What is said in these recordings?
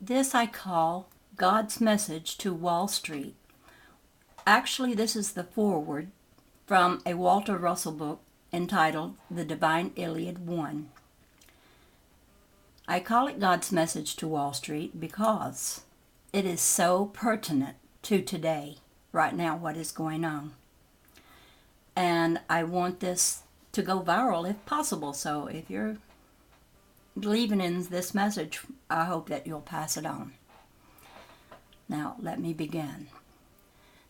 This I call God's message to Wall Street. Actually, this is the foreword from a Walter Russell book entitled The Divine Illiad 1. I call it God's message to Wall Street because it is so pertinent to today, right now, what is going on. And I want this to go viral if possible, so if you're believing in this message, I hope that you'll pass it on. Now, let me begin.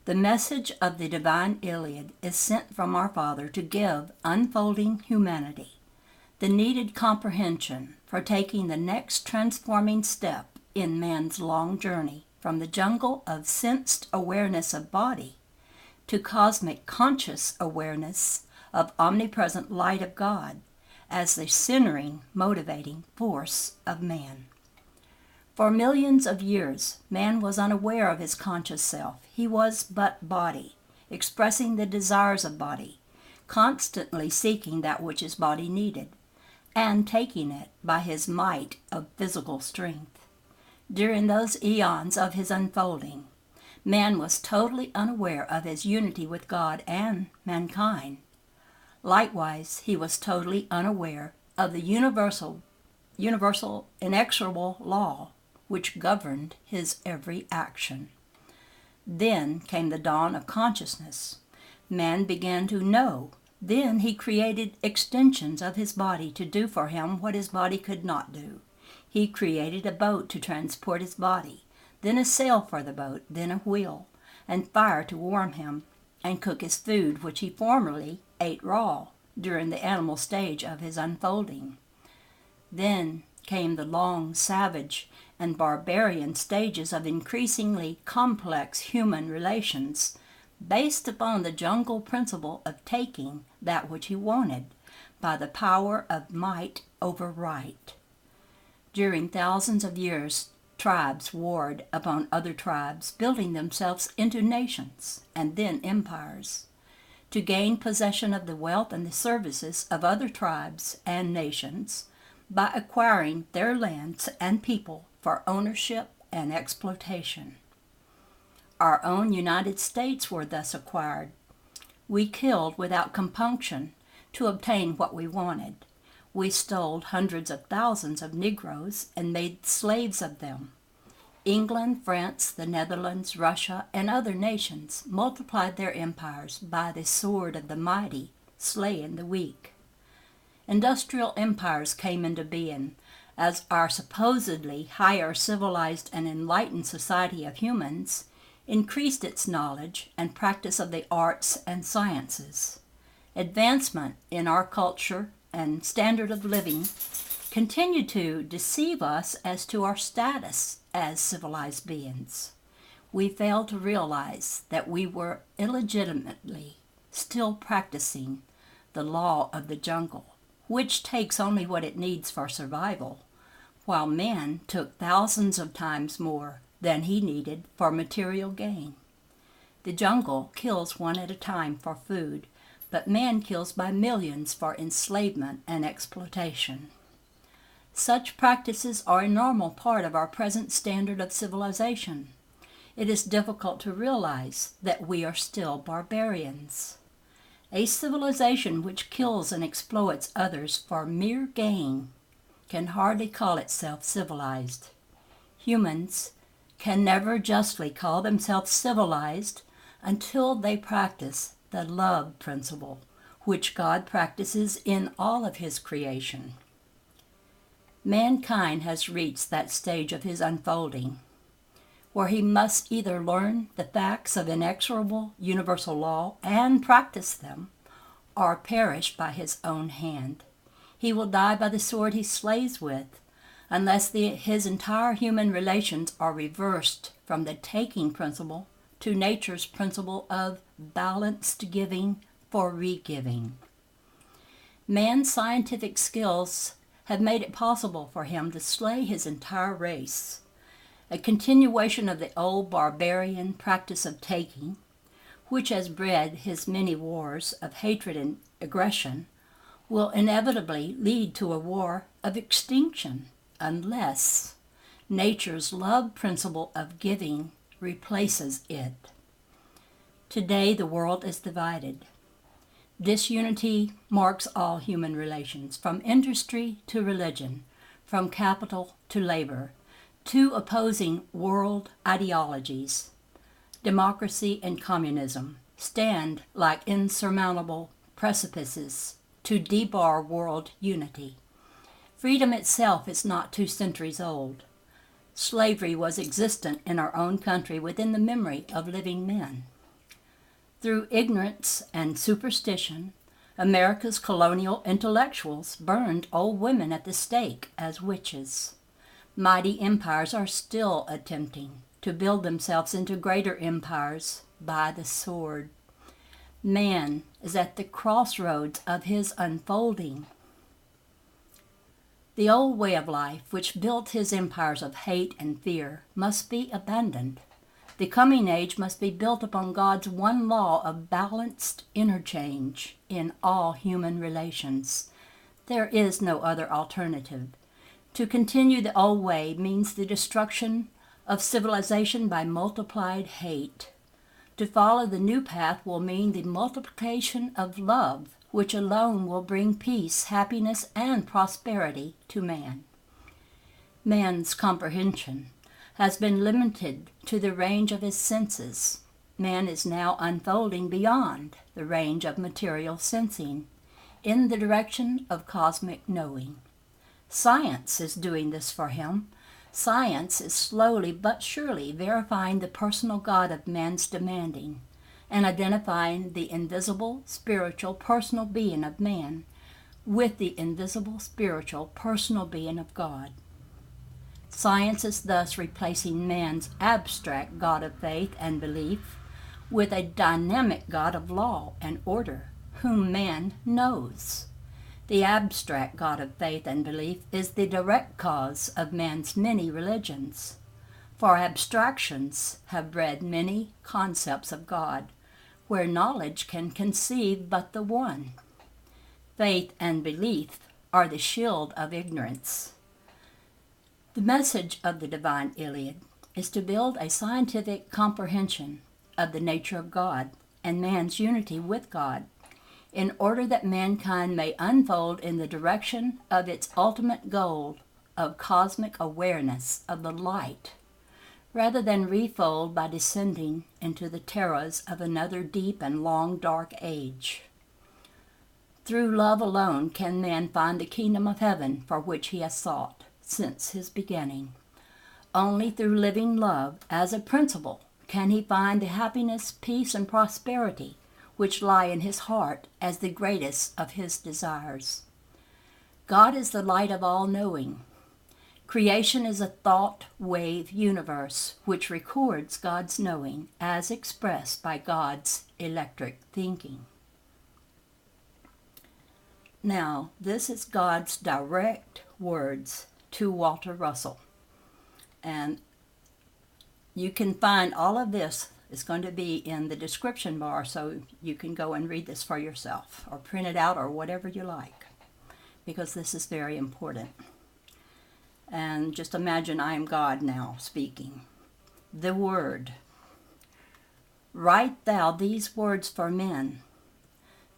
The message of the Divine Illiad is sent from our Father to give unfolding humanity the needed comprehension for taking the next transforming step in man's long journey from the jungle of sensed awareness of body to cosmic conscious awareness of omnipresent light of God as the centering, motivating force of man. For millions of years, man was unaware of his conscious self. He was but body, expressing the desires of body, constantly seeking that which his body needed, and taking it by his might of physical strength. During those eons of his unfolding, man was totally unaware of his unity with God and mankind. Likewise, he was totally unaware of the universal, inexorable law which governed his every action. Then came the dawn of consciousness. Man began to know. Then he created extensions of his body to do for him what his body could not do. He created a boat to transport his body, then a sail for the boat, then a wheel, and fire to warm him and cook his food, which he formerly ate raw during the animal stage of his unfolding. Then came the long, savage, and barbarian stages of increasingly complex human relations, based upon the jungle principle of taking that which he wanted by the power of might over right. During thousands of years, tribes warred upon other tribes, building themselves into nations and then empires, to gain possession of the wealth and the services of other tribes and nations by acquiring their lands and people for ownership and exploitation. Our own United States were thus acquired. We killed without compunction to obtain what we wanted. We stole hundreds of thousands of Negroes and made slaves of them. England, France, the Netherlands, Russia, and other nations multiplied their empires by the sword of the mighty, slaying the weak. Industrial empires came into being as our supposedly higher civilized and enlightened society of humans increased its knowledge and practice of the arts and sciences. Advancement in our culture and standard of living continued to deceive us as to our status as civilized beings. We failed to realize that we were illegitimately still practicing the law of the jungle, which takes only what it needs for survival, while man took thousands of times more than he needed for material gain. The jungle kills one at a time for food, but man kills by millions for enslavement and exploitation. Such practices are a normal part of our present standard of civilization. It is difficult to realize that we are still barbarians. A civilization which kills and exploits others for mere gain can hardly call itself civilized. Humans can never justly call themselves civilized until they practice the love principle, which God practices in all of his creation. Mankind has reached that stage of his unfolding where he must either learn the facts of inexorable universal law and practice them, or perish by his own hand. He will die by the sword he slays with, unless his entire human relations are reversed from the taking principle to nature's principle of balanced giving for re-giving. Man's scientific skills have made it possible for him to slay his entire race. A continuation of the old barbarian practice of taking, which has bred his many wars of hatred and aggression, will inevitably lead to a war of extinction unless Nature's love principle of giving replaces it. Today, the world is divided. Disunity marks all human relations, from industry to religion, from capital to labor, two opposing world ideologies. Democracy and communism stand like insurmountable precipices to debar world unity. Freedom itself is not 2 centuries old. Slavery was existent in our own country within the memory of living men. Through ignorance and superstition, America's colonial intellectuals burned old women at the stake as witches. Mighty empires are still attempting to build themselves into greater empires by the sword. Man is at the crossroads of his unfolding. The old way of life, which built his empires of hate and fear, must be abandoned. The coming age must be built upon God's one law of balanced interchange in all human relations. There is no other alternative. To continue the old way means the destruction of civilization by multiplied hate. To follow the new path will mean the multiplication of love, which alone will bring peace, happiness, and prosperity to man. Man's comprehension has been limited to the range of his senses. Man is now unfolding beyond the range of material sensing, in the direction of cosmic knowing. Science is doing this for him. Science is slowly but surely verifying the personal God of man's demanding, and identifying the invisible, spiritual, personal being of man with the invisible, spiritual, personal being of God. Science is thus replacing man's abstract God of faith and belief with a dynamic God of law and order, whom man knows. The abstract God of faith and belief is the direct cause of man's many religions, for abstractions have bred many concepts of God, where knowledge can conceive but the one. Faith and belief are the shield of ignorance. The message of the divine Illiad is to build a scientific comprehension of the nature of God and man's unity with God, in order that mankind may unfold in the direction of its ultimate goal of cosmic awareness of the light, rather than refold by descending into the terrors of another deep and long dark age. Through love alone can man find the kingdom of heaven for which he has sought since his beginning. Only through living love as a principle can he find the happiness, peace, and prosperity which lie in his heart as the greatest of his desires. God is the light of all knowing. Creation is a thought wave universe which records God's knowing as expressed by God's electric thinking. Now, this is God's direct words to Walter Russell. And you can find all of this. It's going to be in the description bar, so you can go and read this for yourself or print it out or whatever you like, because this is very important. And just imagine I am God now speaking. The Word. Write thou these words for men.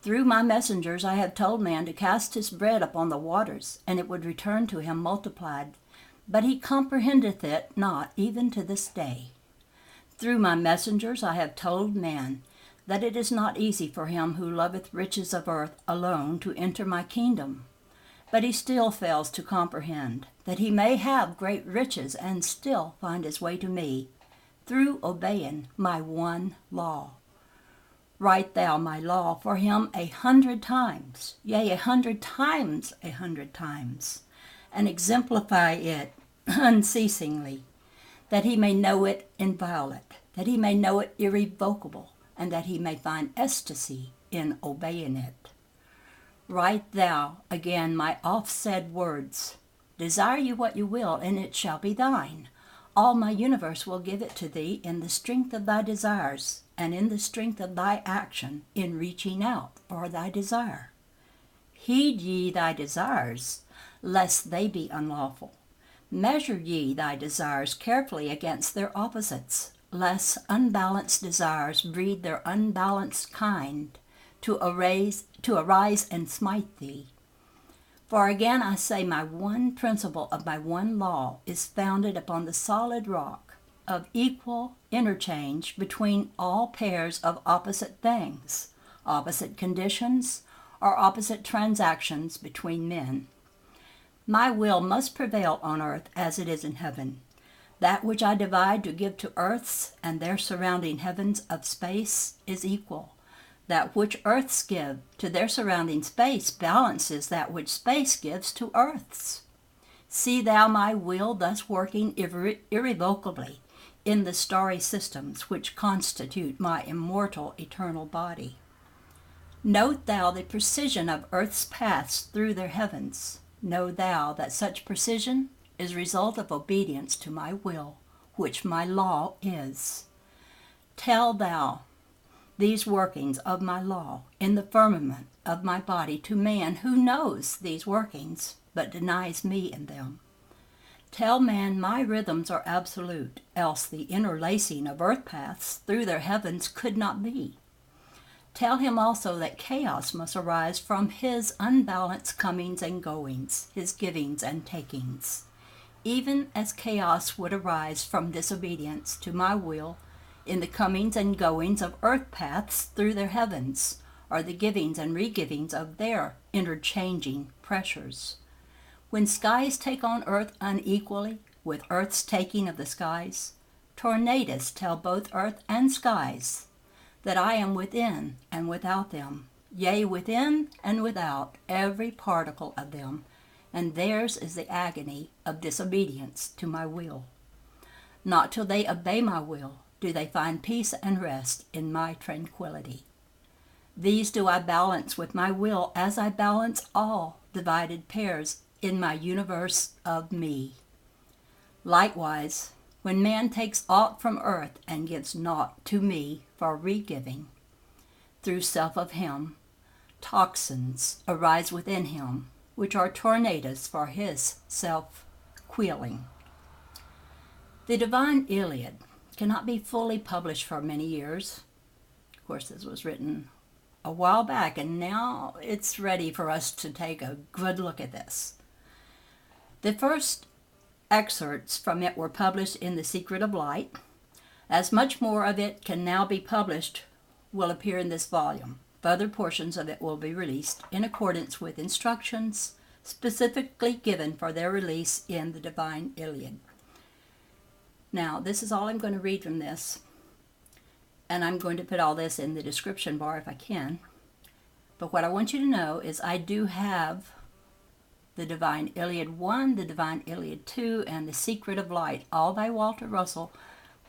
Through my messengers I have told man to cast his bread upon the waters, and it would return to him multiplied. But he comprehendeth it not even to this day. Through my messengers I have told man that it is not easy for him who loveth riches of earth alone to enter my kingdom. But he still fails to comprehend that he may have great riches and still find his way to me through obeying my one law. Write thou my law for him 100 times, yea, 100 times, 100 times, and exemplify it unceasingly, that he may know it inviolate, that he may know it irrevocable, and that he may find ecstasy in obeying it. Write thou again my oft-said words. Desire you what you will, and it shall be thine. All my universe will give it to thee in the strength of thy desires, and in the strength of thy action in reaching out for thy desire. Heed ye thy desires, lest they be unlawful. Measure ye thy desires carefully against their opposites, lest unbalanced desires breed their unbalanced kind to arise and smite thee. For again I say, my one principle of my one law is founded upon the solid rock of equal interchange between all pairs of opposite things, opposite conditions, or opposite transactions between men. My will must prevail on earth as it is in heaven. That which I divide to give to earths and their surrounding heavens of space is equal. That which earths give to their surrounding space balances that which space gives to earths. See thou my will thus working irrevocably in the starry systems which constitute my immortal eternal body. Note thou the precision of earth's paths through their heavens. Know thou that such precision is result of obedience to my will, which my law is. Tell thou these workings of my law in the firmament of my body to man who knows these workings, but denies me in them. Tell man my rhythms are absolute, else the interlacing of earth paths through their heavens could not be. Tell him also that chaos must arise from his unbalanced comings and goings, his givings and takings, even as chaos would arise from disobedience to my will in the comings and goings of earth paths through their heavens, or the givings and regivings of their interchanging pressures. When skies take on earth unequally, with earth's taking of the skies, tornadoes tell both earth and skies that I am within and without them, yea, within and without every particle of them, and theirs is the agony of disobedience to my will. Not till they obey my will do they find peace and rest in my tranquility. These do I balance with my will as I balance all divided pairs in my universe of me. Likewise, when man takes aught from earth and gives naught to me for regiving, through self of him, toxins arise within him, which are tornadoes for his self-quelling. The divine Illiad cannot be fully published for many years. Of course, this was written a while back, and now it's ready for us to take a good look at this. The first excerpts from it were published in The Secret of Light. As much more of it can now be published will appear in this volume. Further portions of it will be released in accordance with instructions specifically given for their release in the Divine Illiad. Now, this is all I'm going to read from this, and I'm going to put all this in the description bar if I can. But what I want you to know is I do have the Divine Illiad 1, the Divine Illiad 2, and The Secret of Light, all by Walter Russell,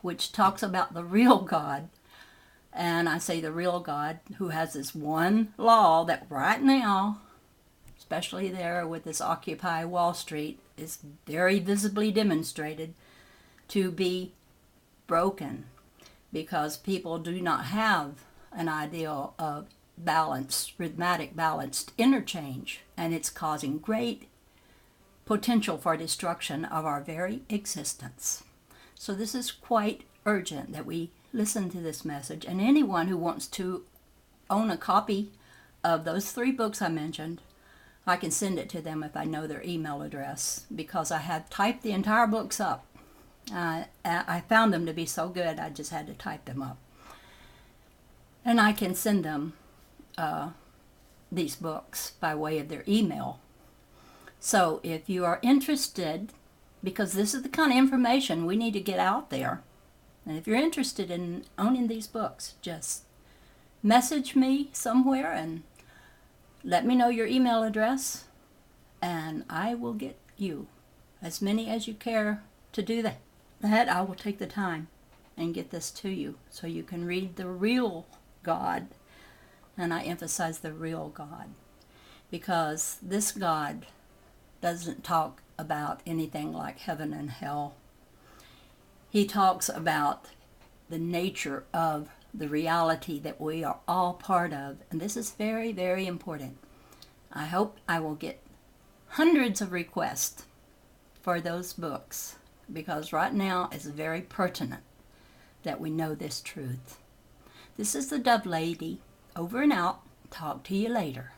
which talks about the real God. And I say the real God, who has this one law that right now, especially there with this Occupy Wall Street, is very visibly demonstrated to be broken, because people do not have an ideal of balanced, rhythmic balanced interchange, and it's causing great potential for destruction of our very existence. So this is quite urgent that we listen to this message, and anyone who wants to own a copy of those 3 books I mentioned, I can send it to them if I know their email address, because I have typed the entire books up. I found them to be so good, I just had to type them up. And I can send them these books by way of their email. So if you are interested, because this is the kind of information we need to get out there, and if you're interested in owning these books, just message me somewhere and let me know your email address, and I will get you as many as you care to do that. I will take the time and get this to you so you can read the real God. And I emphasize the real God, because this God doesn't talk about anything like heaven and hell. He talks about the nature of the reality that we are all part of, and this is very, very important. I hope I will get hundreds of requests for those books, because right now it's very pertinent that we know this truth. This is the Dove Lady, over and out. Talk to you later.